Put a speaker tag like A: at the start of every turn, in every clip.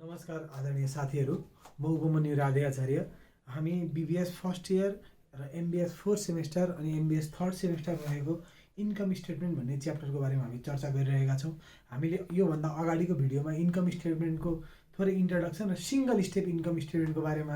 A: नमस्कार आदरणीय साथीहरू, म उपमन्यु राधे आचार्य। हामी बीबीएस फर्स्ट इयर र एमबीएस फोर्थ सेमेस्टर अनि एमबीएस थर्ड सेमेस्टर रहेको इन्कम स्टेटमेन्ट भन्ने च्याप्टरको बारेमा हामी चर्चा गरिरहेका छौँ। हामीले योभन्दा अगाडिको भिडियोमा इन्कम स्टेटमेन्टको थोरै इन्ट्रोडक्सन र सिंगल स्टेप इन्कम स्टेटमेन्टको बारेमा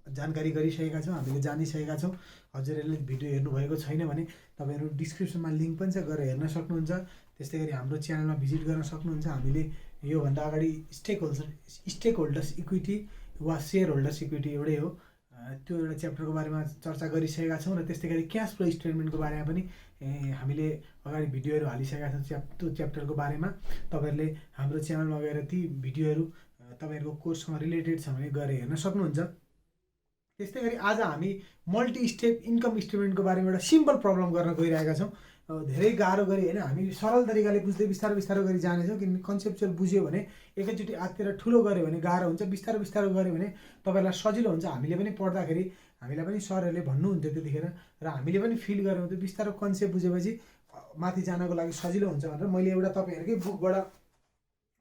A: जानकारी गरिसकेका छौँ, हामीले जानिसकेका छौँ। हजुरहरूले भिडियो हेर्नुभएको छैन भने तपाईँहरू डिस्क्रिप्सनमा लिङ्क पनि छ, गएर हेर्न सक्नुहुन्छ। त्यस्तै गरी हाम्रो च्यानलमा भिजिट गर्न सक्नुहुन्छ। हामीले योभन्दा अगाडि स्टेक होल्डर्स इक्विटी वा सेयर होल्डर्स इक्विटी एउटै हो, त्यो एउटा च्याप्टरको बारेमा चर्चा गरिसकेका छौँ। र त्यस्तै गरी क्यास फ्लो स्टेटमेन्टको बारेमा पनि हामीले अगाडि भिडियोहरू हालिसकेका छौँ त्यो च्याप्टरको बारेमा। तपाईँहरूले हाम्रो च्यानलमा गएर ती भिडियोहरू तपाईँहरूको कोर्ससँग रिलेटेड छ भने गएर हेर्न सक्नुहुन्छ। त्यस्तै गरी आज हामी मल्टी स्टेप इन्कम स्टेटमेन्टको बारेमा एउटा सिम्पल प्रब्लम गर्न गइरहेका छौँ। धेरै गाह्रो गरी होइन, हामी सरल तरिकाले बुझ्दै बिस्तारो बिस्तारो गरी जानेछौँ। किनभने कन्सेप्चुअल बुझ्यो भने एकैचोटि आत्तिर ठुलो गऱ्यो भने गाह्रो हुन्छ, बिस्तारो बिस्तारो गऱ्यो भने तपाईँलाई सजिलो हुन्छ। हामीले पनि पढ्दाखेरि हामीलाई पनि सरहरूले भन्नुहुन्थ्यो त्यतिखेर, र हामीले पनि फिल गरेर हुन्थ्यो। बिस्तारो कन्सेप्ट बुझेपछि माथि जानको लागि सजिलो हुन्छ भनेर मैले एउटा तपाईँहरूकै बुकबाट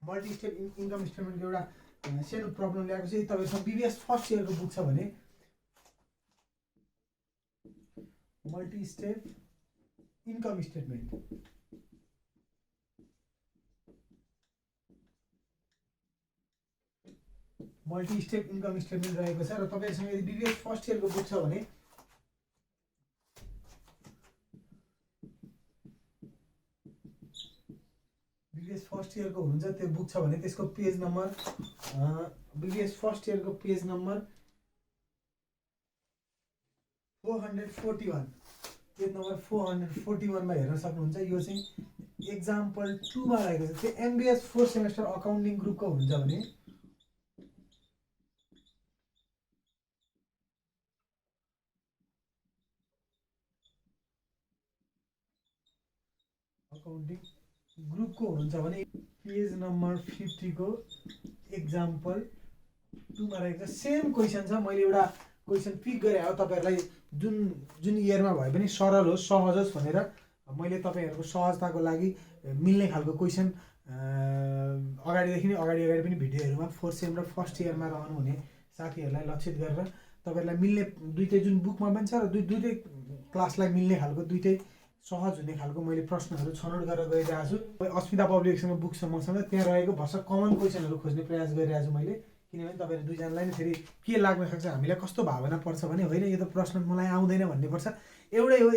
A: मल्टी स्टेप इन्कम स्टेटमेन्टको एउटा सानो प्रब्लम ल्याएको छु। तपाईँसँग बीबीएस फर्स्ट इयरको बुक छ भने multi step income statement multi step income statement रहेको छ। र तपाईँसँग यदि बीबीएस फर्स्ट इयरको बुक छ भने बीबीएस फर्स्ट इयरको हुनुहुन्छ त्यो बुक छ भने त्यसको पेज नम्बर बीबीएस फर्स्ट इयरको पेज नम्बर 441 पेज नम्बर 441 मा हेर्न सक्नुहुन्छ। यो चाहिँ एक्जाम्पल 2 मा रहेको छ। त्यो एमबीएस फोर्थ सेमेस्टर अकाउन्टिङ ग्रुपको हुन्छ भने अकाउन्टिङ ग्रुपको हुनुहुन्छ भने पेज नम्बर 50 को एक्जाम्पल 2 मा रहेको छ। सेम क्वेसन छ। मैले एउटा क्वेसन पिक गरे हो तपाईँहरूलाई, जुन इयरमा भए पनि सरल होस् सहज होस् भनेर मैले तपाईँहरूको सहजताको लागि मिल्ने खालको क्वेसन अगाडिदेखि नै अगाडि पनि भिडियोहरूमा फोर्थ सेम र फर्स्ट इयरमा रहनुहुने साथीहरूलाई लक्षित गरेर तपाईँहरूलाई मिल्ने दुइटै जुन बुकमा पनि छ र दुइटै क्लासलाई मिल्ने खालको दुइटै सहज हुने खालको मैले प्रश्नहरू छनौट गरेर गइरहेको छु। अस्मिता पब्लिकेसनको बुक छ मसँग, त्यहाँ रहेको भर्खर कमन क्वेसनहरू खोज्ने प्रयास गरिरहेको छु मैले। किनभने तपाईँहरू दुईजनालाई नै फेरि के लाग्न सक्छ, हामीलाई कस्तो भावना पर्छ भने होइन यो त प्रश्न मलाई आउँदैन भन्ने पर्छ। एउटै हो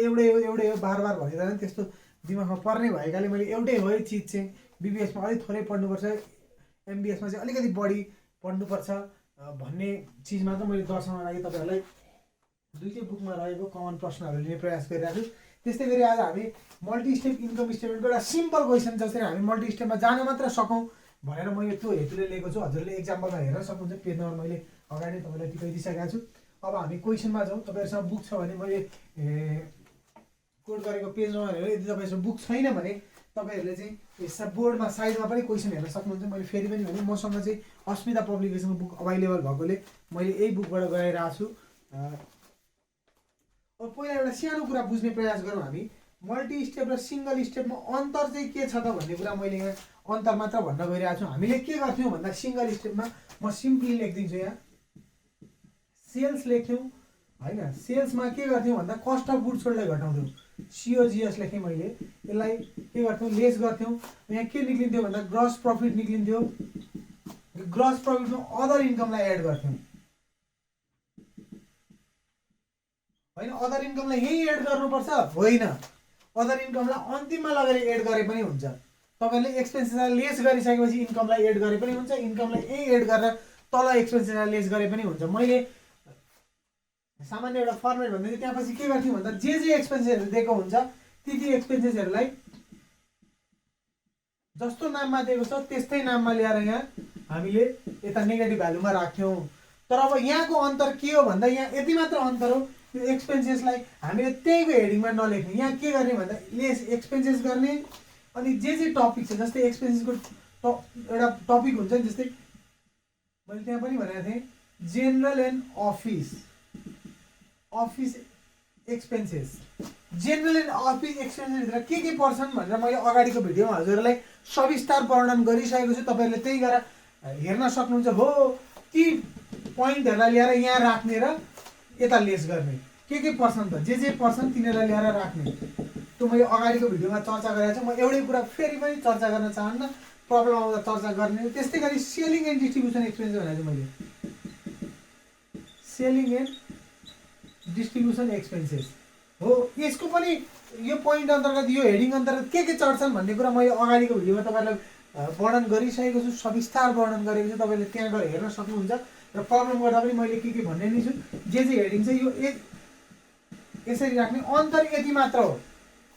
A: बार बार भनिरहने त्यस्तो दिमागमा पर्ने भएकाले मैले एउटै हो यो चिज चाहिँ बीबीएसमा अलिक थोरै पढ्नुपर्छ, एमबीएसमा चाहिँ अलिकति बढी पढ्नुपर्छ भन्ने चिजमा त मैले दर्शाउन लागि तपाईँहरूलाई दुईटै बुकमा रहेको कमन प्रश्नहरू लिने प्रयास गरिरहेको छु। त्यस्तै गरी आज हामी मल्टी स्टेप इन्कम स्टेटमेन्टको एउटा सिम्पल क्वेसन जसरी हामी मल्टी स्टेपमा जान मात्र सकौँ भनेर मैले त्यो हेतुले लिएको छु। हजुरले एक्जाम्पलमा हेर्न सक्नुहुन्छ, पेज नम्बर मैले अगाडि तपाईँलाई टिपाइदिइसकेको छु। अब हामी क्वेसनमा जाउँ। तपाईँहरूसँग बुक छ भने मैले कोड गरेको पेज नम्बर हेरेर, यदि तपाईँसँग बुक छैन भने तपाईँहरूले चाहिँ बोर्डमा साइडमा पनि क्वेसन हेर्न सक्नुहुन्छ। मैले फेरि पनि भने मसँग चाहिँ अस्मिता पब्लिकेसनको बुक अभाइलेबल भएकोले मैले यही बुकबाट गइरहेको छु। अब पहिला एउटा सानो कुरा बुझ्ने प्रयास गरौँ हामी। मल्टी स्टेप र सिङ्गल स्टेपमा अन्तर चाहिँ के छ त भन्ने कुरा मैले यहाँ अन्तर मात्र भन्न गइरहेको छु। हामीले के गर्थ्यौँ भन्दा सिङ्गल स्टेपमा म सिम्पली लेखिदिन्छु, यहाँ सेल्स लेख्थ्यौँ होइन। सेल्समा के गर्थ्यौँ भन्दा कस्ट अफ गुड्स सोल्डलाई घटाउँथ्यौँ, सिओजिएस लेखेँ मैले। यसलाई के गर्थ्यौँ, लेस गर्थ्यौँ। यहाँ के निक्लिन्थ्यो भन्दा ग्रस प्रफिट निक्लिन्थ्यो। ग्रस प्रफिटमा अदर इन्कमलाई एड गर्थ्यौँ होइन। अदर इन्कमलाई यही एड गर्नुपर्छ होइन, अदर इन्कमलाई अन्तिममा लगेर एड गरे पनि हुन्छ। तपाईँले एक्सपेन्सेसलाई लेस गरिसकेपछि इन्कमलाई एड गरे पनि हुन्छ, इन्कमलाई यही एड गरेर तल एक्सपेन्सेसलाई लेस गरे पनि हुन्छ। मैले सामान्य एउटा फर्मेट भन्दै थिएँ, त्यहाँपछि के गर्थ्यौँ भन्दा जे एक्सपेन्सेसहरू दिएको हुन्छ ती एक्सपेन्सेसहरूलाई जस्तो नाममा दिएको छ त्यस्तै नाममा ल्याएर यहाँ हामीले यता नेगेटिभ भ्यालुमा राख्थ्यौँ। तर अब यहाँको अन्तर के हो भन्दा यहाँ यति मात्र अन्तर हो, यो एक्सपेन्सेसलाई हामीले त्यहीको हेडिङमा नलेख्ने। यहाँ के गर्ने भन्दा लेस एक्सपेन्सेस गर्ने, अनि जे टपिक छ जस्तै एक्सपेन्सेसको एउटा टपिक हुन्छ नि, जस्तै मैले त्यहाँ पनि भनेको थिएँ general and office expenses. General and office एक्सपेन्सेसभित्र के पर्छन् भनेर मैले अगाडिको भिडियोमा हजुरहरूलाई सविस्तार वर्णन गरिसकेको छु। तपाईँहरूले त्यही गरेर हेर्न सक्नुहुन्छ हो ती पोइन्टहरूलाई ल्याएर यहाँ राख्ने र यता लेस गर्ने के पर्छन् त जे पर्छन् तिनीहरूलाई ल्याएर राख्ने त्यो मैले अगाडिको भिडियोमा चर्चा गरेको छु। म एउटै कुरा फेरि पनि चर्चा गर्न चाहन्न, प्रब्लम आउँदा चर्चा गर्ने। त्यस्तै गरी सेलिङ एन्ड डिस्ट्रिब्युसन एक्सपेन्स भनेको मैले सेलिङ एन्ड डिस्ट्रिब्युसन एक्सपेन्सेस हो। यसको पनि यो पोइन्ट अन्तर्गत यो हेडिङ अन्तर्गत के चढ्छन् भन्ने कुरा मैले अगाडिको भिडियोमा तपाईँहरूलाई वर्णन गरिसकेको छु, सविस्तार वर्णन गरेको छु। तपाईँले त्यहाँ गएर हेर्न सक्नुहुन्छ र प्रब्लम गर्दा पनि मैले के भन्ने नै छु। जे हेडिङ चाहिँ यो यसरी राख्ने अन्तर यति मात्र हो,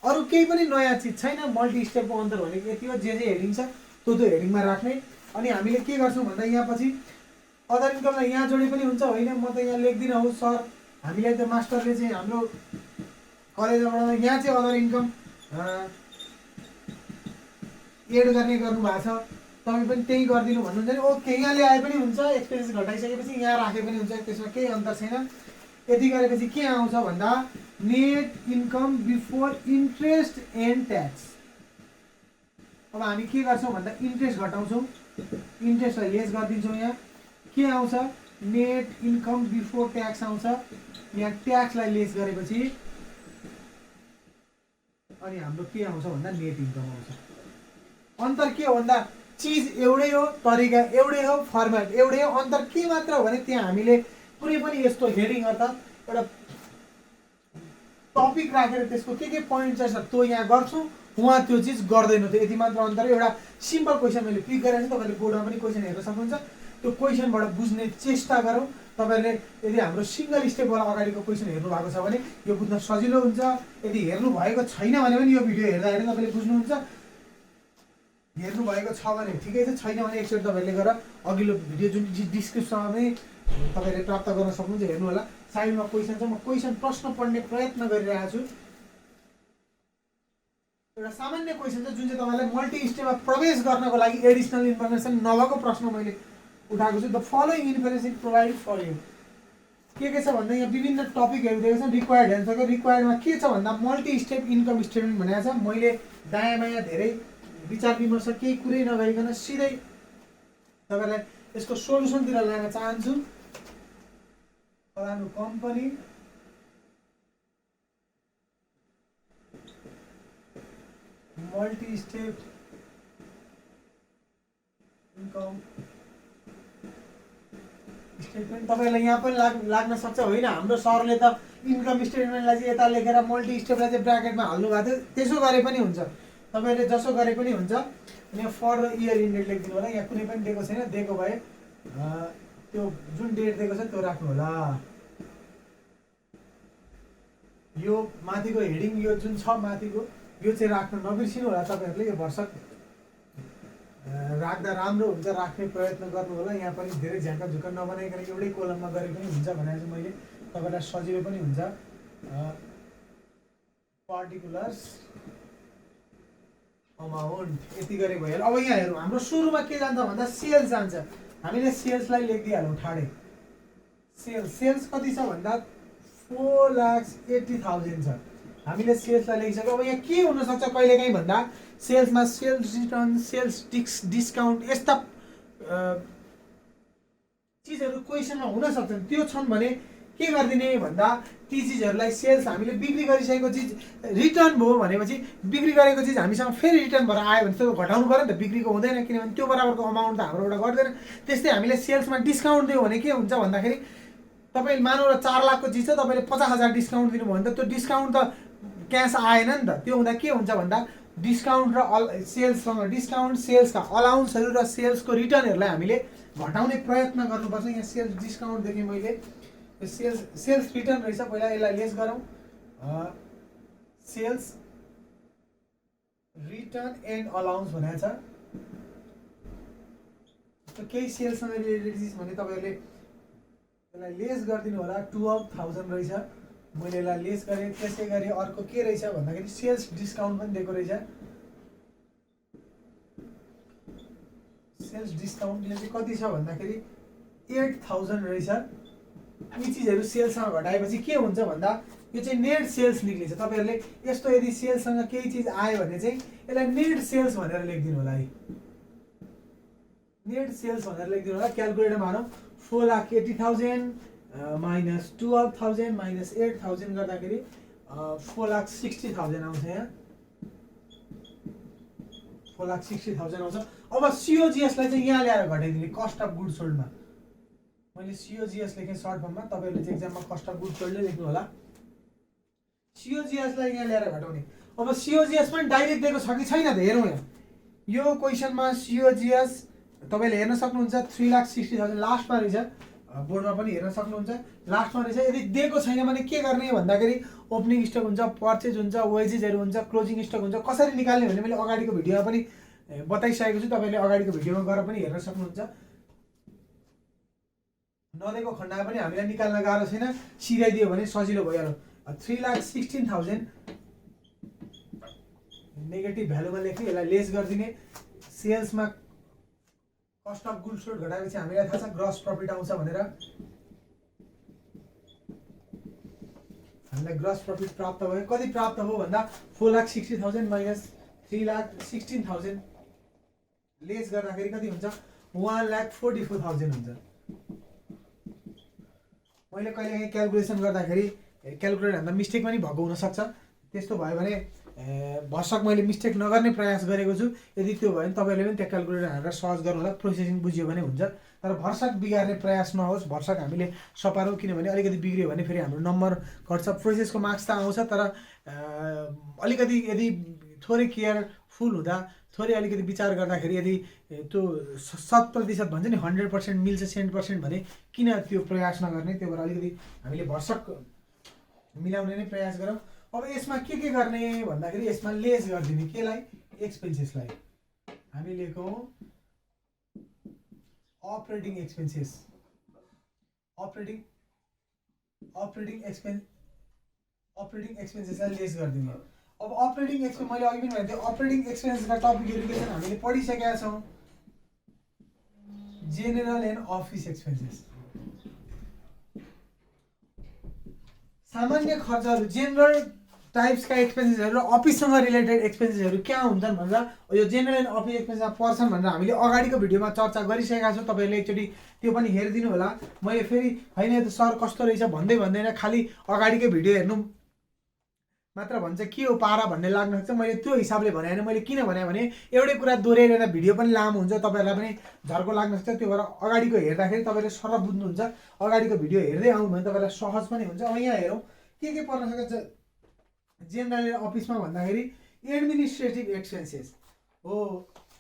A: अरू केही पनि नयाँ चिज छैन। मल्टी स्टेपको अन्तर भनेको यति हो, जे हेडिङ छ त्यो हेडिङमा राख्ने। अनि हामीले के गर्छौँ भन्दा यहाँ पछि अदर इन्कमलाई यहाँ जोडे पनि हुन्छ, होइन म त यहाँ लेख्दिनँ हो सर, हामीलाई त मास्टरले चाहिँ हाम्रो कलेजबाट यहाँ चाहिँ अदर इन्कम एड गर्ने गर्नुभएको छ, तपाईँ पनि त्यही गरिदिनु भन्नुहुन्छ नि, ओके यहाँ ल्याए पनि हुन्छ। एक्सपेन्सेस घटाइसकेपछि यहाँ राखे पनि हुन्छ, त्यसमा केही अन्तर छैन। यति गरेपछि के आउँछ भन्दा net income before interest and tax. अब हामी के गर्छौँ भन्दा इन्ट्रेस्ट घटाउँछौँ, इन्ट्रेस्टलाई लेस गरिदिन्छौँ। यहाँ के आउँछ नेट इन्कम बिफोर ट्याक्स आउँछ। यहाँ ट्याक्सलाई लेस गरेपछि अनि हाम्रो के आउँछ भन्दा नेट इन्कम आउँछ। अन्तर के हो भन्दा चिज एउटै हो, तरिका एउटै हो, फर्मेट एउटै हो। अन्तर के मात्र हो भने त्यहाँ हामीले कुनै पनि यस्तो हेडिङ अर्थात् एउटा टपिक राखेर त्यसको के पोइन्ट छ त्यो यहाँ गर्छौँ, उहाँ त्यो चिज गर्दैन। त्यो यति मात्र अन्तर। एउटा सिम्पल क्वेसन मैले पिक गरेको छु, तपाईँले बोर्डमा पनि क्वेसन हेर्न सक्नुहुन्छ। त्यो क्वेसनबाट बुझ्ने चेष्टा गरौँ। तपाईँहरूले यदि हाम्रो सिङ्गल स्टेपवाला अगाडिको क्वेसन हेर्नु भएको छ भने यो बुझ्न सजिलो हुन्छ। यदि हेर्नु भएको छैन भने पनि यो भिडियो हेर्दा तपाईँले बुझ्नुहुन्छ। हेर्नु भएको छ भने ठिकै छ, छैन भने एकचोटि तपाईँले गएर अघिल्लो भिडियो जुन डिस्क्रिप्सनमा पनि तपाईँले प्राप्त गर्न सक्नुहुन्छ, हेर्नु होला। साइडमा क्वेसन छ, म क्वेसन प्रश्न पढ्ने प्रयत्न गरिरहेको छु। एउटा सामान्य क्वेसन छ जुन चाहिँ तपाईँलाई मल्टी स्टेपमा प्रवेश गर्नको लागि एडिसनल इन्फर्मेसन नभएको प्रश्न मैले उठाएको छु। The following information provide for you. के छ भन्दा यहाँ विभिन्न टपिकहरू दिएको छ। रिक्वायर्ड एन्सरको रिक्वायर्डमा के छ भन्दा मल्टी स्टेप इन्कम स्टेटमेन्ट भनेको छ। मैले दायाँ बायाँ धेरै विचार विमर्श केही कुरै नगरिकन सिधै तपाईँलाई यसको सोल्युसनतिर ल्याउन चाहन्छु। फलानु company multi step income statement तपाईँलाई यहाँ पनि लाग्न सक्छ, होइन हाम्रो सरले त इन्कम स्टेटमेन्टलाई चाहिँ यता लेखेर मल्टी स्टेपलाई चाहिँ ब्राकेटमा हाल्नु भएको थियो। त्यसो गरे पनि हुन्छ, तपाईँले जसो गरे पनि हुन्छ। यहाँ फर द इयर इन्डेड लेखिदिनु होला। यहाँ कुनै पनि दिएको छैन, दिएको भए त्यो जुन डेट दिएको छ त्यो राख्नु होला। यो माथिको हेडिङ यो जुन छ माथिको यो चाहिँ राख्न नबिर्सिनु होला तपाईँहरूले। यो भर्सक राख्दा राम्रो हुन्छ, राख्ने प्रयत्न गर्नु होला। यहाँ पनि धेरै झ्याका झुक्का नबनाइकन एउटै कोलममा गरे पनि हुन्छ भनेर चाहिँ मैले तपाईँलाई सजिलो पनि हुन्छ। पर्टिकुलर्स अमाउन्ट यति गरे भयो। अब यहाँ हेरौँ, हाम्रो सुरुमा के जान्छ भन्दा सेल्स जान्छ। हामीले सेल्सलाई लेखिदिइहालौँ ठाडै। सेल्स कति छ भन्दा 4,80,000 छ। हामीले सेल्सलाई लेखिसक्यो। अब यहाँ के हुनसक्छ कहिलेकाहीँ भन्दा सेल्समा सेल्स रिटर्न, सेल्स डिस्काउन्ट यस्ता चिजहरू क्वेसनमा हुन सक्छन्। त्यो छन् भने के गरिदिने भन्दा ती चिजहरूलाई सेल्स हामीले बिक्री गरिसकेको चिज रिटर्न भयो भनेपछि बिक्री गरेको चिज हामीसँग फेरि रिटर्न भएर आयो भने त्यो घटाउनु पऱ्यो नि त, बिक्रीको हुँदैन, किनभने त्यो बराबरको अमाउन्ट त हाम्रोबाट गर्दैन। त्यस्तै हामीले सेल्समा डिस्काउन्ट दियो भने के हुन्छ भन्दाखेरि तपाईँ मानौ र 4 लाखको चिज छ, तपाईँले 50,000 डिस्काउन्ट दिनुभयो भने त त्यो डिस्काउन्ट त क्यास आएन नि त। त्यो हुँदा के हुन्छ भन्दा डिस्काउन्ट र सेल्ससँग डिस्काउन्ट, सेल्सका अलाउन्सहरू र सेल्सको रिटर्नहरूलाई हामीले घटाउने प्रयत्न गर्नुपर्छ। यहाँ सेल्स डिस्काउन्टदेखि मैले सेल्स रिटर्न रहेछ, पहिला यसलाई लेस गरौँ। सेल्स रिटर्न एन्ड अलाउन्स भनेको छ। केही सेल्ससँग रिलेटेड चिज भने तपाईँहरूले यसलाई लेस गरिदिनु होला। 12,000 रहेछ, मैले यसलाई लेस गरेँ। त्यसै गरी अर्को के रहेछ भन्दाखेरि सेल्स डिस्काउन्ट पनि दिएको रहेछ। सेल्स डिस्काउन्टले चाहिँ कति छ भन्दाखेरि 8,000 रहेछ। यी चिजहरू सेल्ससँग घटाएपछि के हुन्छ भन्दा यो चाहिँ नेट सेल्स निक्लिन्छ। तपाईँहरूले यस्तो यदि सेल्ससँग केही चिज आयो भने चाहिँ यसलाई नेट सेल्स भनेर लेखिदिनु होला है। नेट सेल्स भनेर लेखिदिनु होला। क्यालकुलेटरमा हालौँ 4,80,000 माइनस 12,000 माइनस 8,000 गर्दाखेरि 4,60,000 आउँछ। यहाँ 4,60,000 आउँछ। अब सिओजिएसलाई चाहिँ यहाँ ल्याएर घटाइदिने कस्ट अफ गुड सोल्डमा। मैले सिओजिएस लेखेँ सर्ट फर्ममा, तपाईँहरूले चाहिँ एक्जाममा कस्ट अफ गुड सोल्डै लेख्नु होला। सिओजिएसलाई यहाँ ल्याएर घटाउने। अब सिओजिएस पनि डाइरेक्ट दिएको छ कि छैन त हेरौँ। यहाँ यो क्वेसनमा सिओजिएस तपाईँले हेर्न सक्नुहुन्छ 3,60,000 लास्टमा रहेछ। बोर्डमा पनि हेर्न सक्नुहुन्छ लास्टमा रहेछ। यदि दिएको छैन भने के गर्ने भन्दाखेरि ओपनिङ स्टक हुन्छ, पर्चेज हुन्छ, वेजेसहरू हुन्छ, क्लोजिङ स्टक हुन्छ। कसरी निकाल्ने भने मैले अगाडिको भिडियोमा पनि बताइसकेको छु। तपाईँले अगाडिको भिडियोमा गएर पनि हेर्न सक्नुहुन्छ। नदिएको खण्डमा पनि हामीलाई निकाल्न गाह्रो छैन, सिधाइदियो भने सजिलो भइहाल्यो। 3,16,000 नेगेटिभ भ्यालुमा लेख्ने, यसलाई लेस गरिदिने। सेल्समा कस्ट अफ गुड सोल्ड घटाएपछि हामीलाई थाहा छ ग्रस प्रफिट आउँछ भनेर। हामीलाई ग्रस प्रफिट प्राप्त भयो। कति प्राप्त भयो भन्दा 4,60,000 माइनस 3,16,000 लेस गर्दाखेरि कति हुन्छ 1,44,000 हुन्छ। मैले कहिलेकाहीँ क्यालकुलेसन गर्दाखेरि क्यालकुलेटर भन्दा मिस्टेक पनि भएको हुनसक्छ। त्यस्तो भयो भने भरसक मैले मिस्टेक नगर्ने प्रयास गरेको छु। यदि त्यो भयो भने तपाईँले पनि त्यहाँ क्यालकुलेटर हालेर सर्च गर्नु होला, प्रोसेसिङ बुझ्यो भने हुन्छ। तर भरसक बिगार्ने प्रयास नहोस्, भरसक हामीले सपारौँ, किनभने अलिकति बिग्रियो भने फेरि हाम्रो नम्बर घट्छ। प्रोसेसको मार्क्स त आउँछ, तर अलिकति यदि थोरै केयरफुल हुँदा, थोरै अलिकति विचार गर्दाखेरि यदि त्यो 100% भन्छ नि 100% मिल्छ 100% भने किन त्यो प्रयास नगर्ने। त्यो भएर अलिकति हामीले भरसक मिलाउने नै प्रयास गरौँ। अब यसमा के गर्ने भन्दाखेरि यसमा लेस गरिदिने, केलाई एक्सपेन्सेसलाई। हामी लेखौँ अपरेटिङ एक्सपेन्सेस, अपरेटिङ एक्सपेन्सेसलाई लेस गरिदिने। अब अपरेटिङ एक्सपेन्स मैले अघि पनि भनेको थिएँ, अपरेटिङ एक्सपेन्सेसका टपिकहरू के छन् हामीले पढिसकेका छौँ। जेनरल एन्ड अफिस एक्सपेन्सेस, सामान्य खर्चहरू, जेनरल टाइप्सका एक्सपेन्सेसहरू र अफिससँग रिलेटेड एक्सपेन्सेसहरू क्या हुन्छन् भनेर यो जेनरल एन्ड अफिस एक्सपेन्समा पर्छन् भनेर हामीले अगाडिको भिडियोमा चर्चा गरिसकेका छौँ। तपाईँहरूले एकचोटि त्यो पनि हेरिदिनु होला। मैले फेरि होइन यो त सर कस्तो रहेछ भन्दै भन्दैन, खालि अगाडिकै भिडियो हेर्नु मात्र भन्छ के हो पारा भन्ने लाग्न सक्छ। मैले त्यो हिसाबले भने होइन, मैले किन भने एउटै कुरा दोहोऱ्याएर भिडियो पनि लामो हुन्छ, तपाईँहरूलाई पनि झर्को लाग्न सक्छ। त्यो भएर अगाडिको हेर्दाखेरि तपाईँले सरल बुझ्नुहुन्छ। अगाडिको भिडियो हेर्दै आउनु भने तपाईँलाई सहज पनि हुन्छ। अब यहाँ हेरौँ के पर्न सक्छ जेनरल अफिसमा भन्दाखेरि एडमिनिस्ट्रेटिभ एक्सपेन्सेस हो।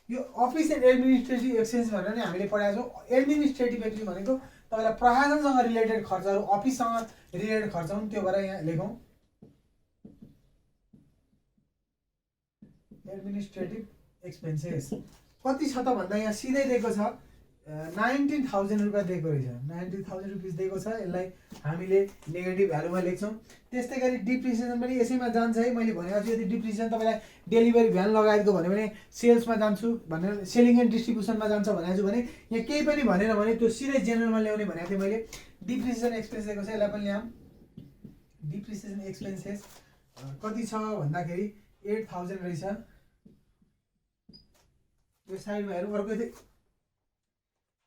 A: यो अफिस एन्ड एडमिनिस्ट्रेटिभ एक्सपेन्स भनेर नै हामीले पढाएको छौँ। एडमिनिस्ट्रेटिभ एक्सपेन्स भनेको तपाईँलाई प्रशासनसँग रिलेटेड खर्चहरू, अफिससँग रिलेटेड खर्च हुन्। त्यो भएर यहाँ लेखौँ एडमिनिस्ट्रेटिभ एक्सपेन्सेस। कति छ त भन्दा यहाँ सिधै दिएको छ 19,000 रुपियाँ दिएको रहेछ। 19,000 रुपिस दिएको छ। यसलाई हामीले नेगेटिभ भ्यालुमा लेख्छौँ। त्यस्तै गरी डिप्रिसिएसन पनि यसैमा जान्छ है। मैले भनेको छु यदि डिप्रिसिएसन तपाईँलाई डेलिभरी भ्यान लगाएको भन्यो भने सेल्समा जान्छु भनेर, सेलिङ एन्ड डिस्ट्रिब्युसनमा जान्छ भनेको छु भने यहाँ केही पनि भनेन भने त्यो सिधै जेनरलमा ल्याउने भनेको थिएँ मैले। डिप्रिसिएसन एक्सपेन्स दिएको छ, यसलाई पनि ल्याऊँ। डिप्रिसिएसन एक्सपेन्सेस कति छ भन्दाखेरि 8,000 रहेछ। यो साइडमा हेरौँ। अर्को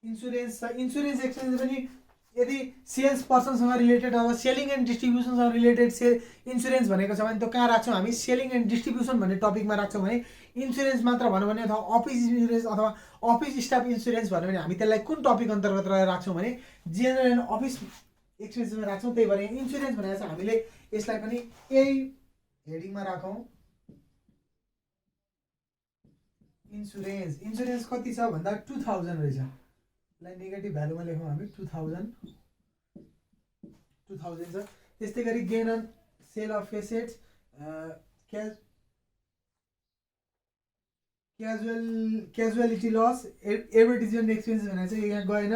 A: इन्सुरेन्स छ। इन्सुरेन्स एक्सपेन्स पनि यदि सेल्स पर्सनसँग रिलेटेड अथवा सेलिङ एन्ड डिस्ट्रिब्युसनसँग रिलेटेड इन्सुरेन्स भनेको छ भने त्यो कहाँ राख्छौँ हामी, सेलिङ एन्ड डिस्ट्रिब्युसन भन्ने टपिकमा राख्छौँ भने। इन्सुरेन्स मात्र भन्यो भने अथवा अफिस इन्सुरेन्स अथवा अफिस स्टाफ इन्सुरेन्स भन्यो भने हामी त्यसलाई कुन टपिक अन्तर्गत रहेर राख्छौँ भने जेनरल एन्ड अफिस एक्सपेन्सेसमा राख्छौँ। त्यही भएर यहाँ इन्सुरेन्स भनेको छ, हामीले यसलाई पनि यही हेडिङमा राखौँ। इन्सुरेन्स कति छ भन्दा 2,000 रहेछ। यसलाई नेगेटिभ भ्यालुमा लेखौँ हामी। 2,000 छ। त्यस्तै गरी gain on sale of assets, casualty loss, advertisement expenses भनेको चाहिँ यहाँ गएन।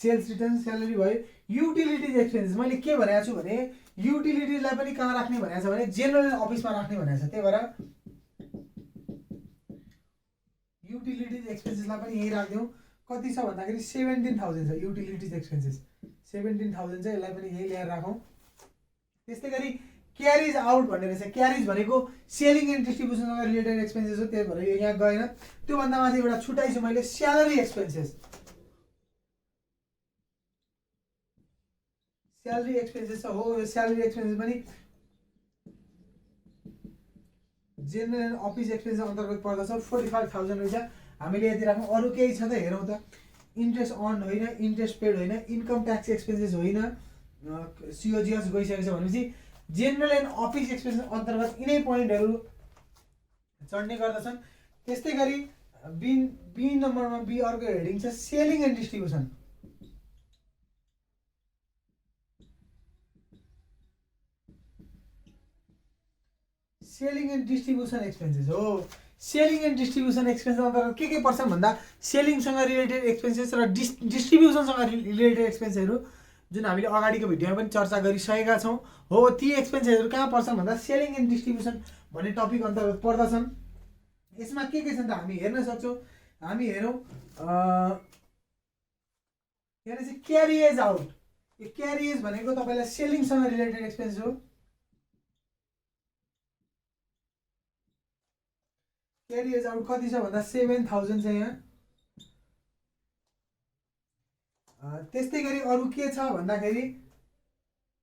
A: सेल्स रिटर्न, स्यालेरी भयो। युटिलिटिज एक्सपेन्सेस मैले के भनेको छु भने युटिलिटिजलाई पनि कहाँ राख्ने भनेको छ भने जेनरल अफिसमा राख्ने भनेको छ। त्यही भएर युटिलिटिज एक्सपेन्सेसलाई पनि यही राखिदिउँ। कति छ भन्दाखेरि 17,000 छ युटिलिटिज एक्सपेन्सेस। 17,000 छ। यसलाई पनि यही ल्याएर राखौँ। त्यस्तै गरी क्यारिज आउट भन्ने रहेछ। क्यारिज भनेको सेलिङ एन्ड डिस्ट्रिब्युसनसँग रिलेटेड एक्सपेन्सेस हो, त्यही भएर यो यहाँ गएन। त्योभन्दा माथि एउटा छुट्याइछु मैले, स्यालेरी एक्सपेन्सेस। स्यालेरी एक्सपेन्सेस हो, यो स्यालेरी एक्सपेन्सेस पनि जेनरल एन्ड अफिस एक्सपेन्सेस अन्तर्गत पर्दछ। 45,000 रहेछ। हामीले यति राखौँ। अरू केही छ त हेरौँ त। इन्ट्रेस्ट अर्न होइन, इन्ट्रेस्ट पेड होइन, इन्कम ट्याक्स एक्सपेन्सेस होइन, सिओजिएस गइसकेको छ भनेपछि जेनरल एन्ड अफिस एक्सपेन्सेस अन्तर्गत यिनै पोइन्टहरू चढ्ने गर्दछन्। त्यस्तै गरी बी नम्बरमा बी अर्को हेडिङ छ selling and distribution. Selling and distribution expenses हो। सेलिङ एन्ड डिस्ट्रिब्युसन एक्सपेन्सेस अन्तर्गत के पर्छन् भन्दा सेलिङसँग रिलेटेड एक्सपेन्सेस र डिस्ट्रिब्युसनसँग रिलेटेड एक्सपेन्सेसहरू जुन हामीले अगाडिको भिडियोमा पनि चर्चा गरिसकेका छौँ हो। ती एक्सपेन्सेसहरू कहाँ पर्छन् भन्दा सेलिङ एन्ड डिस्ट्रिब्युसन भन्ने टपिक अन्तर्गत पर्दछन्। यसमा के छन् त हामी हेर्न सक्छौँ। हामी हेरौँ यहाँ चाहिँ क्यारिएज आउट। यो क्यारिएज भनेको तपाईँलाई सेलिङसँग रिलेटेड एक्सपेन्सेस हो। क्यारिएज आउट कति छ भन्दा 7,000 छ यहाँ। त्यस्तै गरी अरू के छ भन्दाखेरि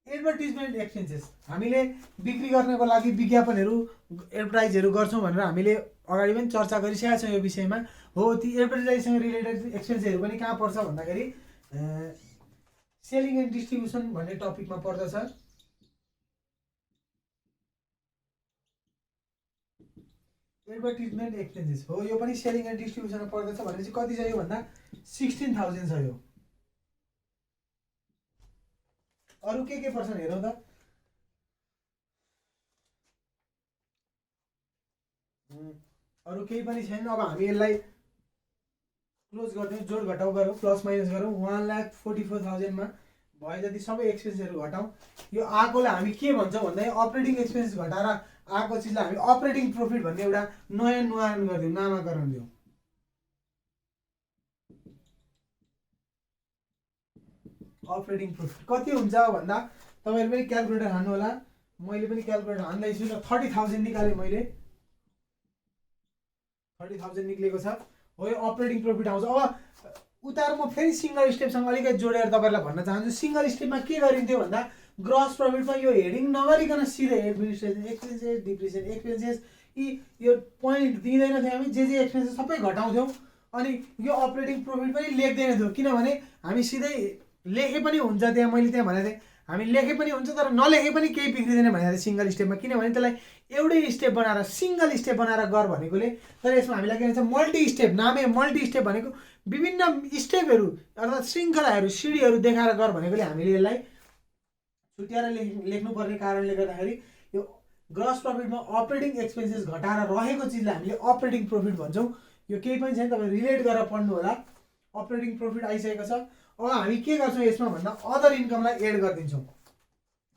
A: एडभर्टिजमेन्ट एक्सपेन्सेस। हामीले बिक्री गर्नको लागि विज्ञापनहरू एडभर्टाइजहरू गर्छौँ भनेर हामीले अगाडि पनि चर्चा गरिसकेका छौँ यो विषयमा हो। ती एडभर्टाइजसँग रिलेटेड एक्सपेन्सेसहरू पनि कहाँ पर्छ भन्दाखेरि सेलिङ एन्ड डिस्ट्रिब्युसन भन्ने टपिकमा पर्दछ। एडभर्टिजमेन्ट एक्सपेन्सेस हो, यो पनि सेलिङ एन्ड डिस्ट्रिब्युसनमा पर्दछ। भनेपछि कति छ यो भन्दा 16,000 छ यो। अरू के पर्छन् हेरौँ त। अरू केही पनि छैन। अब हामी यसलाई क्लोज गरिदिउँ, जोड घटाउ गरौँ, प्लस माइनस गरौँ। 1,44,000मा भए जति सबै एक्सपेन्सेसहरू घटाउँ। यो आएकोलाई हामी के भन्छौँ भन्दा अपरेटिङ एक्सपेन्सेस घटाएर आएको चिजलाई हामी अपरेटिङ प्रोफिट भन्ने एउटा नयाँ नुहारण गरिदिउँ, नामाकरण दिउँ। अपरेटिङ प्रोफिट कति हुन्छ भन्दा तपाईँहरू पनि क्यालकुलेटर हान्नु होला, मैले पनि क्यालकुलेटर हान्दैछु र 30,000 निकालेँ मैले। 30,000 निक्लेको छ हो। यो अपरेटिङ प्रोफिट आउँछ। अब उतार म फेरि सिङ्गल स्टेपसँग अलिकति जोडेर तपाईँहरूलाई भन्न चाहन्छु। सिङ्गल स्टेपमा के गरिन्थ्यो भन्दा ग्रस प्रफिटमा यो हेडिङ नगरिकन सिधै एडमिनिस्ट्रेसन एक्सपेन्सेस, डिप्रिसिएसन एक्सपेन्सेस, यो पोइन्ट दिँदैन थियो। हामी जे एक्सपेन्सेस सबै घटाउँथ्यौँ अनि यो अपरेटिङ प्रोफिट पनि लेख्दैन थियो। किनभने हामी सिधै लेखे पनि हुन्छ, त्यहाँ मैले त्यहाँ भनेको थिएँ हामी लेखे पनि हुन्छ तर नलेखे पनि केही बिग्रिँदैन भनेको थिएँ सिङ्गल स्टेपमा। किनभने त्यसलाई एउटै स्टेप बनाएर सिङ्गल स्टेप बनाएर गर भनेकोले। तर यसमा हामीलाई के भन्छ मल्टी स्टेप। नामै मल्टी स्टेप भनेको विभिन्न स्टेपहरू अर्थात् श्रृङ्खलाहरू सिडीहरू देखाएर गर भनेकोले हामीले यसलाई छुट्याएर लेख्नुपर्ने कारणले गर्दाखेरि यो ग्रस प्रफिटमा अपरेटिङ एक्सपेन्सेस घटाएर रहेको चिजलाई हामीले अपरेटिङ प्रोफिट भन्छौँ। यो केही पनि छैन, तपाईँ रिलेट गरेर पढ्नु होला। अपरेटिङ प्रोफिट आइसकेको छ। अब हामी के गर्छौँ यसमा भन्दा अदर इन्कमलाई एड गरिदिन्छौँ।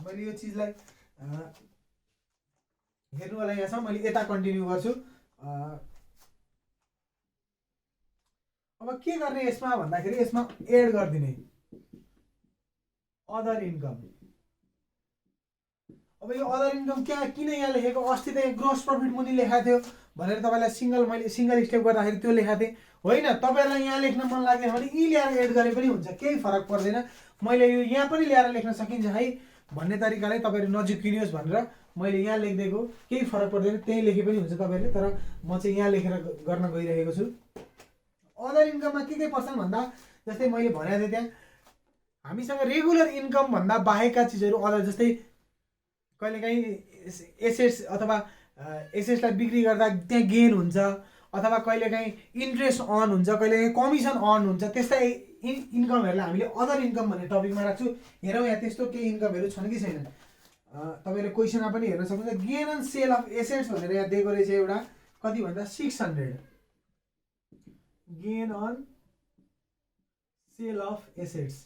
A: मैले यो चिजलाई हेर्नु होला, यहाँ छ, मैले यता कन्टिन्यू गर्छु। अब के गर्ने यसमा भन्दाखेरि यसमा एड गरिदिने अदर इन्कम। अब यो अदर इन्कम किन यहाँ लेखेको, अस्ति त ग्रोस प्रफिट मुनि लेखाएको थियो भनेर तपाईँलाई मैले सिङ्गल स्टेप गर्दाखेरि त्यो लेखाएको थिएँ होइन। तपाईँहरूलाई यहाँ लेख्न मन लाग्दैन भने यी ल्याएर एड गरे पनि हुन्छ, केही फरक पर्दैन। मैले यो यहाँ पनि ल्याएर लेख्न सकिन्छ है भन्ने तरिकाले तपाईँहरू नजिकिनुहोस् भनेर मैले यहाँ लेखिदिएको, केही फरक पर्दैन, त्यहीँ लेखे पनि हुन्छ तपाईँहरूले। तर म चाहिँ यहाँ लेखेर गर्न गइरहेको छु। अदर इन्कममा के पर्छन् भन्दा जस्तै मैले भनेको थिएँ त्यहाँ हामीसँग रेगुलर इन्कम भन्दा बाहेकका चिजहरू अदर, जस्तै कहिलेकाहीँ एसेट्स अथवा एसेट्सलाई बिक्री गर्दा त्यहाँ गेन हुन्छ, अथवा कहिलेकाहीँ इन्ट्रेस्ट अर्न हुन्छ, कहिलेकाहीँ कमिसन अर्न हुन्छ। त्यस्तै इन्कमहरूलाई हामीले अदर इन्कम भन्ने टपिकमा राख्छु। हेरौँ यहाँ त्यस्तो केही इन्कमहरू छन् कि छैनन्। तपाईँले क्वेसनमा पनि हेर्न सक्नुहुन्छ। Gain on sale of assets भनेर यहाँ दिएको रहेछ एउटा, कति भन्दा 600। Gain on sale of assets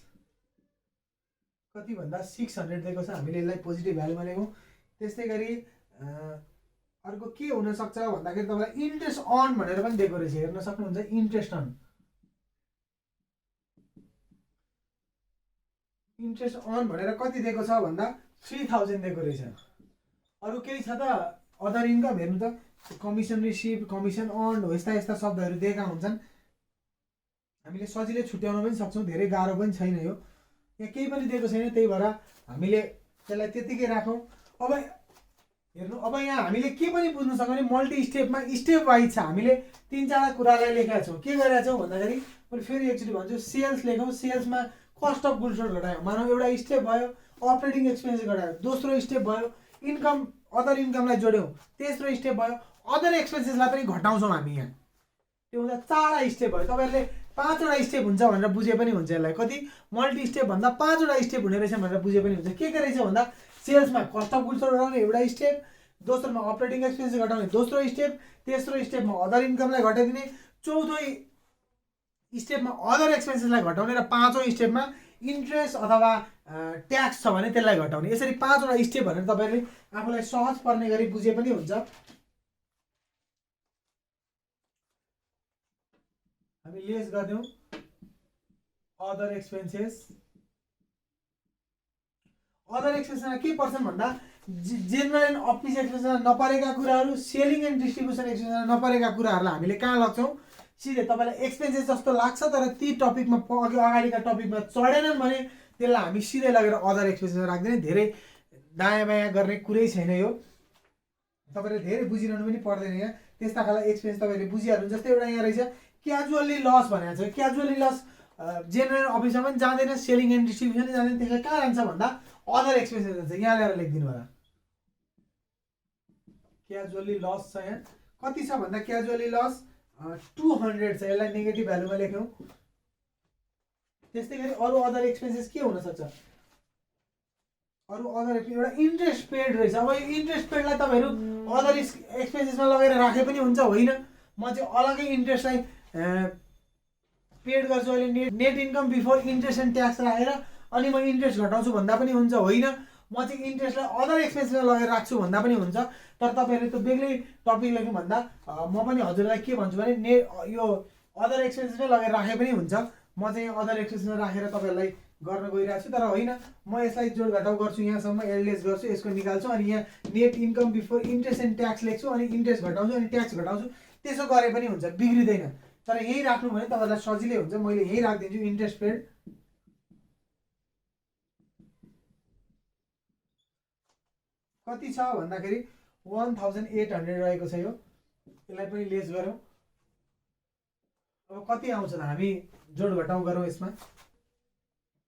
A: कति भन्दा 600 दिएको छ। हामीले यसलाई पोजिटिभ भ्यालुमा लेखौँ। त्यस्तै गरी अर्को के हुनसक्छ भन्दाखेरि तपाईँलाई इन्ट्रेस्ट अर्न भनेर पनि दिएको रहेछ, हेर्न सक्नुहुन्छ। इन्ट्रेस्ट अर्न भनेर कति दिएको छ भन्दा 3,000 दिएको रहेछ। अरू केही छ त अदर इन्कम हेर्नु त कमिसन रिसिभ कमिसन अर्न हो यस्ता यस्ता शब्दहरू दिएका हुन्छन् हामीले सजिलै छुट्याउन पनि सक्छौँ धेरै गाह्रो पनि छैन यो यहाँ केही पनि दिएको छैन त्यही भएर हामीले त्यसलाई त्यतिकै राखौँ अब हेर्नु अब यहाँ हामीले के पनि बुझ्नु सक्यौँ भने मल्टी स्टेपमा स्टेप वाइज छ हामीले 3-4 कुरालाई लेखेका छौँ के गरेका छौँ भन्दाखेरि मैले फेरि एकचोटि भन्छु सेल्स लेखौँ सेल्समा कस्ट अफ गुड्स सोल्ड घटायो मानौ एउटा स्टेप भयो अपरेटिङ एक्सपेन्स घटायो दोस्रो स्टेप भयो इन्कम अदर इन्कमलाई जोड्यौँ तेस्रो स्टेप भयो अदर एक्सपेन्सेसलाई पनि घटाउँछौँ हामी यहाँ त्यो हुँदा 4वटा स्टेप भयो तपाईँहरूले 5वटा स्टेप हुन्छ भनेर बुझे पनि हुन्छ यसलाई कति मल्टी स्टेप भन्दा 5वटा स्टेप हुने रहेछ भनेर बुझे पनि हुन्छ के रहेछ भन्दा सेल्समा कस्ट अफ गुड्स घटाउने एउटा स्टेप दोस्रोमा अपरेटिङ एक्सपेन्स घटाउने दोस्रो स्टेप तेस्रो स्टेपमा अदर इन्कमलाई घटाइदिने चौथो स्टेपमा अदर एक्सपेन्सेसलाई घटाउने र 5औँ स्टेपमा इन्ट्रेस्ट अथवा ट्याक्स छ भने त्यसलाई घटाउने यसरी 5वटा स्टेप भनेर तपाईँले आफूलाई सहज पर्ने गरी बुझे पनि हुन्छ हामी लेस गर्दियौँ अदर एक्सपेन्सेस के पर्छन् भन्दा जेनरल एन्ड अफिस एक्सपेन्समा नपरेका कुराहरू सेलिङ एन्ड डिस्ट्रिब्युसन एक्सपेन्समा नपरेका कुराहरूलाई हामीले कहाँ लग्छौँ सिधै तपाईँलाई एक्सपेन्सेस जस्तो लाग्छ तर ती टपिकमा अगाडिका टपिकमा चढेनन् भने त्यसलाई हामी सिधै लगेर अदर एक्सपेन्सेसमा राख्दैन धेरै दायाँ बायाँ गर्ने कुरै छैन यो तपाईँले धेरै बुझिरहनु पनि पर्दैन यहाँ त्यस्ता खालको एक्सपेन्स तपाईँले बुझिहाल्नु जस्तै एउटा यहाँ रहेछ क्याजुअली लस भनेको छ क्याजुअली लस जेनरल अफिसमा पनि जाँदैन सेलिङ एन्ड डिस्ट्रिब्युसन जाँदैन त्यसलाई कहाँ जान्छ भन्दा अदर एक्सपेन्सेस जान्छ यहाँ ल्याएर लेखिदिनु होला क्याजुअली लस छ यहाँ कति छ भन्दा क्याजुअली लस 200 छ यसलाई नेगेटिभ भ्यालुमा लेख्यौँ त्यस्तै गरी अरू अदर एक्सपेन्सेस के हुनसक्छ अरू अदर एउटा इन्ट्रेस्ट पेड रहेछ अब यो इन्ट्रेस्ट पेडलाई तपाईँहरू अदर एक्सपेन्सेसमा लगेर राखे पनि हुन्छ होइन म चाहिँ अलगै इन्ट्रेस्टलाई पेड गर्छु अहिले net income before interest and tax राखेर अनि म इन्ट्रेस्ट घटाउँछु भन्दा पनि हुन्छ होइन म चाहिँ इन्ट्रेस्टलाई अदर एक्सपेन्सेसमा लगेर राख्छु भन्दा पनि हुन्छ तर तपाईँहरूले त्यो बेग्लै टपिक लेख्नु भन्दा म पनि हजुरलाई के भन्छु भने यो अदर एक्सपेन्सेसमै लगेर राखे पनि हुन्छ म चाहिँ अदर एक्सपेन्सेसमा राखेर तपाईँहरूलाई गर्न गइरहेको छु तर होइन म यसलाई जोड घटाउ गर्छु यहाँसम्म एडलेस गर्छु यसको निकाल्छु अनि यहाँ net income before interest and tax लेख्छु अनि इन्ट्रेस्ट घटाउँछु अनि ट्याक्स घटाउँछु त्यसो गरे पनि हुन्छ बिग्रिँदैन तर यही राख्नु भने तपाईँलाई सजिलै हुन्छ मैले यही राखिदिन्छु इन्ट्रेस्ट पेड कति छ भन्दाखेरि 1800 रहेको छ यो यसलाई पनि लेस गरौँ अब कति आउँछ त हामी जोड घटाउ गरौँ यसमा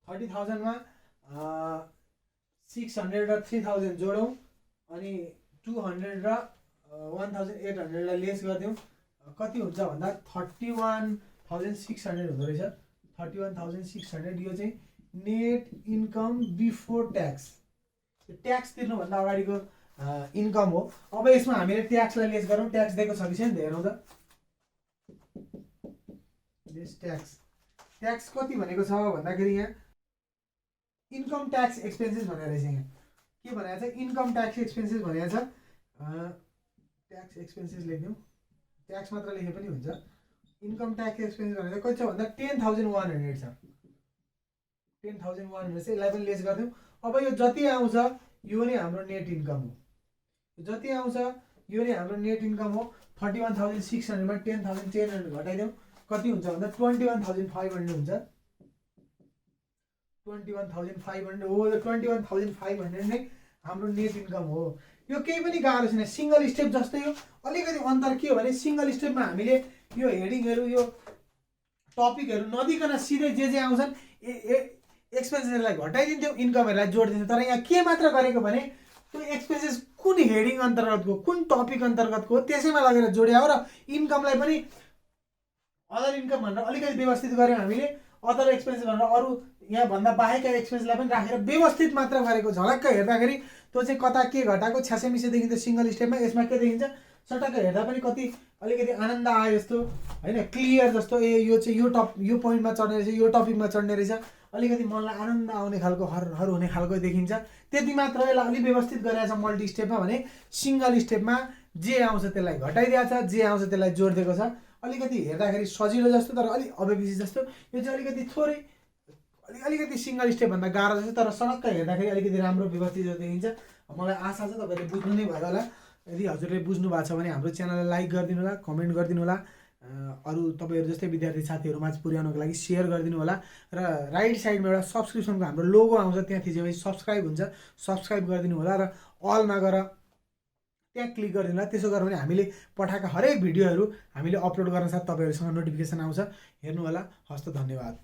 A: 30,000 मा 600 र 3000 जोडौँ अनि 200 र 1800 लाई लेस गरिदिउँ कति हुन्छ भन्दा 31,600 हुँदो रहेछ 31,600 यो चाहिँ net income before tax tax तिर्नुभन्दा अगाडिको इन्कम हो अब यसमा हामीले ट्याक्सलाई लेस गरौँ ट्याक्स दिएको छ कि छैन हेरौँ त लेस ट्याक्स कति भनेको छ भन्दाखेरि यहाँ इन्कम ट्याक्स एक्सपेन्सेस भनेको रहेछ यहाँ के भनेको छ इन्कम ट्याक्स एक्सपेन्सेस भनेको छ ट्याक्स एक्सपेन्सेस लेख्यौँ ट्याक्स मात्र लेखे पनि हुन्छ इन्कम ट्याक्स एक्सपेन्सेस भनेको कति छ भन्दा 10,100 छ 10,100 चाहिँ यसलाई पनि लेस गरिदिउँ अब यो जति आउँछ यो नै हाम्रो नेट इन्कम हो जति आउँछ यो नै हाम्रो नेट इन्कम हो 31,600 मा 10,100 घटाइदिउँ कति हुन्छ भन्दा 21,500 हुन्छ 21,500 हो यो 21,500 नै हाम्रो नेट इन्कम हो यो केही पनि गाह्रो छैन सिंगल स्टेप जस्तै हो अलिकति अन्तर के हो भने सिंगल स्टेपमा हामीले यो हेडिङहरू यो टपिकहरू नदिकन सिधै जे आउँछन् एक्सपेन्सेसलाई घटाइदिन्थ्यौँ इन्कमहरूलाई जोडिदिन्थ्यौँ तर यहाँ के मात्र गरेको भने त्यो एक्सपेन्सेस कुन हेडिङ अन्तर्गतको कुन टपिक अन्तर्गतको त्यसैमा लगेर जोड्या हो र इन्कमलाई पनि अदर इन्कम भनेर अलिकति व्यवस्थित गऱ्यौँ हामीले अदर एक्सपेन्सेस भनेर अरू यहाँ भन्दा बाहेकका एक्सपेन्सलाई पनि राखेर व्यवस्थित मात्र गरेको झलक्क हेर्दाखेरि त्यो चाहिँ कता के घटाएको छ्यासेमिसे देखिन्छ सिंगल स्टेपमा यसमा के देखिन्छ सटक्क हेर्दा पनि कति अलिकति आनन्द आयो जस्तो होइन क्लियर जस्तो ए यो चाहिँ यो पोइन्टमा चढ्ने रहेछ यो टपिकमा चढ्ने रहेछ अलिकति मनलाई आनन्द आउने खालको हर हुने खालको देखिन्छ त्यति मात्र यसलाई अलिक व्यवस्थित गरेको छ मल्टी स्टेपमा भने सिंगल स्टेपमा जे आउँछ त्यसलाई घटाइदिएको छ जे आउँछ त्यसलाई जोडिदिएको छ अलिकति हेर्दाखेरि सजिलो जस्तो तर अलिक अबेबिसी जस्तो यो चाहिँ अलिकति थोरै अलिकति सिंगल स्टेप भन्दा गाह्रो जस्तो तर सडक्क हेर्दाखेरि अलिकति राम्रो व्यवस्थित देखिन्छ मलाई आशा छ तपाईँले बुझ्नु नै भयो होला। यदि हजुरले बुझ्नु भएको छ भने हाम्रो च्यानललाई लाइक गरिदिनु होला, कमेन्ट गरिदिनु होला, अरू तपाईँहरू जस्तै विद्यार्थी साथीहरूमाझ पुर्याउनको लागि सेयर गरिदिनु होला। र राइट साइडमा एउटा सब्सक्रिप्सनको हाम्रो लोगो आउँछ, त्यहाँ थिचेपछि सब्सक्राइब हुन्छ, सब्सक्राइब गरिदिनु होला र अलमा गएर त्यहाँ क्लिक गरिदिनु होला। त्यसो गर्यो भने हामीले पठाएका हरेक भिडियोहरू हामीले अपलोड गर्न साथ तपाईँहरूसँग नोटिफिकेसन आउँछ। हेर्नु होला। हस्त, धन्यवाद।